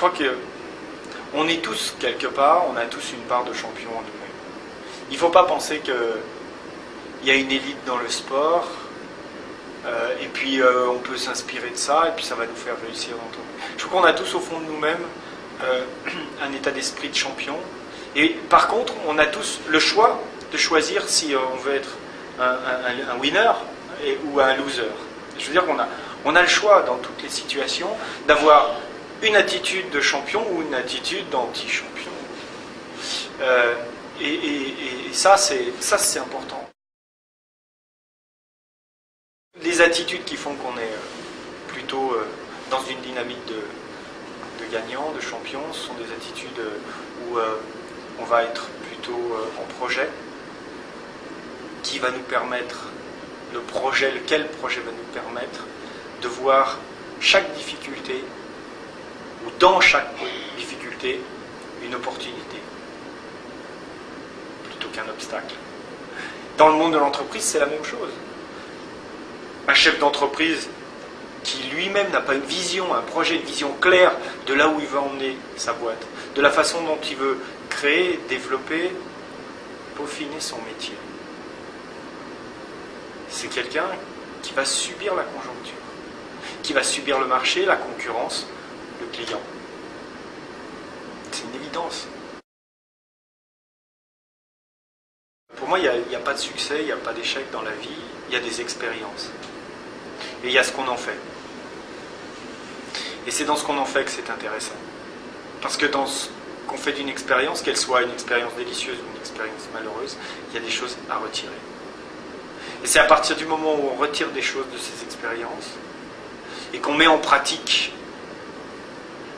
crois qu'on est tous quelque part, on a tous une part de champion en nous-mêmes. Il ne faut pas penser qu'il y a une élite dans le sport, et puis on peut s'inspirer de ça, et puis ça va nous faire réussir dans tout. Je crois qu'on a tous au fond de nous-mêmes un état d'esprit de champion. Et par contre, on a tous le choix de choisir si on veut être un winner ou un loser. Je veux dire qu'on a le choix dans toutes les situations d'avoir une attitude de champion ou une attitude d'anti-champion. Et ça, c'est important. Les attitudes qui font qu'on est plutôt dans une dynamique de gagnant, de champion, ce sont des attitudes où on va être plutôt en projet, qui va nous permettre, lequel projet va nous permettre de voir chaque difficulté, ou dans chaque difficulté, une opportunité, plutôt qu'un obstacle. Dans le monde de l'entreprise, c'est la même chose. Un chef d'entreprise qui lui-même n'a pas une vision, un projet, une vision claire de là où il veut emmener sa boîte, de la façon dont il veut créer, développer, peaufiner son métier. C'est quelqu'un qui va subir la conjoncture, qui va subir le marché, la concurrence, le client. C'est une évidence. Pour moi, il n'y a pas de succès, il n'y a pas d'échec dans la vie, il y a des expériences. Et il y a ce qu'on en fait. Et c'est dans ce qu'on en fait que c'est intéressant. Parce que dans ce qu'on fait d'une expérience, qu'elle soit une expérience délicieuse ou une expérience malheureuse, il y a des choses à retirer. Et c'est à partir du moment où on retire des choses de ces expériences et qu'on met en pratique,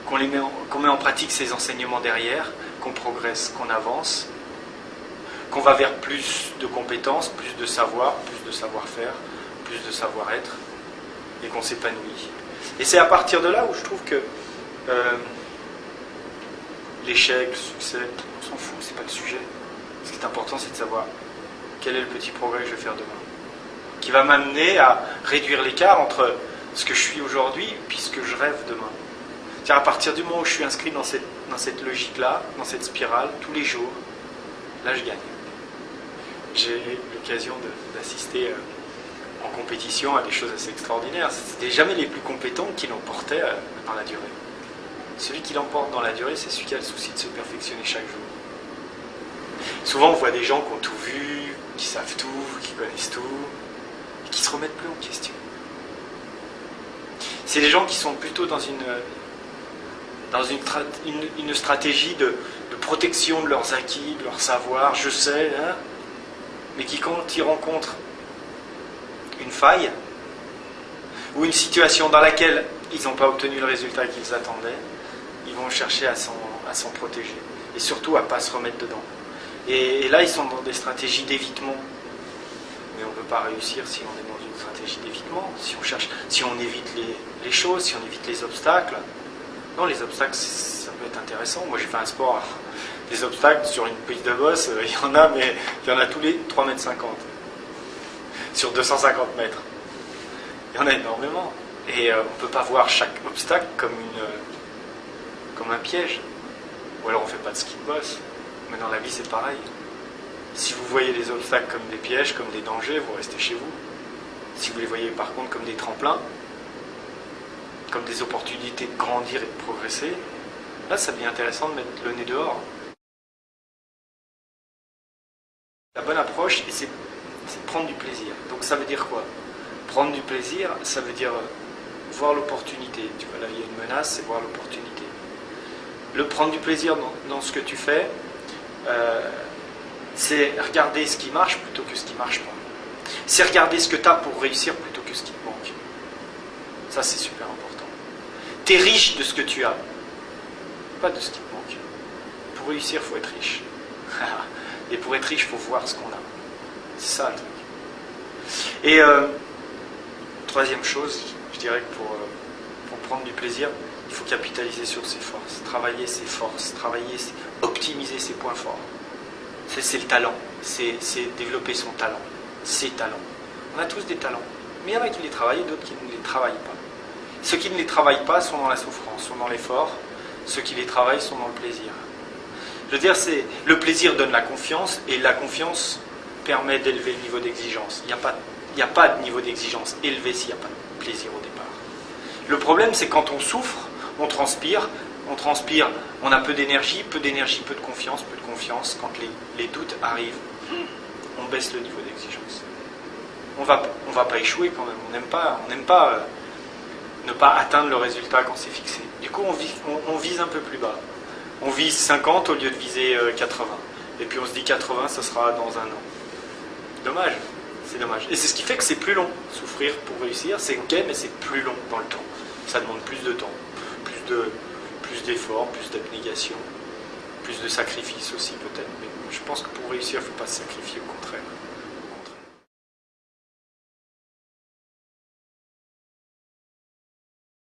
qu'on met en pratique ces enseignements derrière, qu'on progresse, qu'on avance, qu'on va vers plus de compétences, plus de savoir, plus de savoir-faire, plus de savoir-être, et qu'on s'épanouit. Et c'est à partir de là où je trouve que l'échec, le succès, on s'en fout, c'est pas le sujet. Ce qui est important, c'est de savoir quel est le petit progrès que je vais faire demain, qui va m'amener à réduire l'écart entre ce que je suis aujourd'hui et ce que je rêve demain. C'est-à-dire à partir du moment où je suis inscrit dans cette logique-là, dans cette spirale, tous les jours, là je gagne. J'ai eu l'occasion d'assister en compétition à des choses assez extraordinaires. C'était jamais les plus compétents qui l'emportaient dans la durée. Celui qui l'emporte dans la durée, c'est celui qui a le souci de se perfectionner chaque jour. Souvent, on voit des gens qui ont tout vu, qui savent tout, qui connaissent tout, et qui se remettent plus en question. C'est des gens qui sont plutôt dans une stratégie de protection de leurs acquis, de leur savoir, je sais, hein, mais qui, quand ils rencontrent une faille, ou une situation dans laquelle ils n'ont pas obtenu le résultat qu'ils attendaient, ils vont chercher à s'en protéger, et surtout à ne pas se remettre dedans. Et là, ils sont dans des stratégies d'évitement. Mais on ne peut pas réussir si on est dans une stratégie d'évitement, si on évite les choses, si on évite les obstacles. Non, les obstacles, ça peut être intéressant. Moi, j'ai fait un sport, des obstacles sur une piste de bosse, il y en a, mais il y en a tous les 3,50 m. Sur 250 mètres. Il y en a énormément. Et on ne peut pas voir chaque obstacle comme un piège. Ou alors on ne fait pas de ski de bosse. Mais dans la vie, c'est pareil. Si vous voyez les obstacles comme des pièges, comme des dangers, vous restez chez vous. Si vous les voyez par contre comme des tremplins, comme des opportunités de grandir et de progresser, là, ça devient intéressant de mettre le nez dehors. La bonne approche, c'est de prendre du plaisir. Donc ça veut dire quoi? Prendre du plaisir, ça veut dire voir l'opportunité. Tu vois, là, il y a une menace, c'est voir l'opportunité. Le prendre du plaisir dans ce que tu fais, c'est regarder ce qui marche plutôt que ce qui ne marche pas. C'est regarder ce que tu as pour réussir plutôt que ce qui te manque. Ça, c'est super important. Tu es riche de ce que tu as, pas de ce qui te manque. Pour réussir, il faut être riche. Et pour être riche, il faut voir ce qu'on a. C'est ça le truc. Et troisième chose, je dirais que pour prendre du plaisir, il faut capitaliser sur ses forces, travailler ses forces, optimiser ses points forts. C'est le talent, c'est développer son talent, ses talents. On a tous des talents, mais il y en a qui les travaillent et d'autres qui ne les travaillent pas. Ceux qui ne les travaillent pas sont dans la souffrance, sont dans l'effort, Ceux qui les travaillent sont dans le plaisir. Je veux dire, le plaisir donne la confiance, et la confiance permet d'élever le niveau d'exigence. Il n'y a pas de niveau d'exigence élevé s'il n'y a pas de plaisir au départ. Le problème, c'est quand on souffre, on transpire, on a peu d'énergie, peu de confiance, quand les doutes arrivent, on baisse le niveau d'exigence. On va pas échouer quand même, on n'aime pas ne pas atteindre le résultat quand c'est fixé. Du coup, on vise un peu plus bas. On vise 50 au lieu de viser 80. Et puis on se dit 80, ça sera dans un an. Dommage, c'est dommage. Et c'est ce qui fait que c'est plus long. Souffrir pour réussir, c'est ok, mais c'est plus long dans le temps. Ça demande plus de temps, plus d'efforts, plus d'abnégation, plus de sacrifices aussi peut-être. Mais je pense que pour réussir, il ne faut pas se sacrifier, au contraire.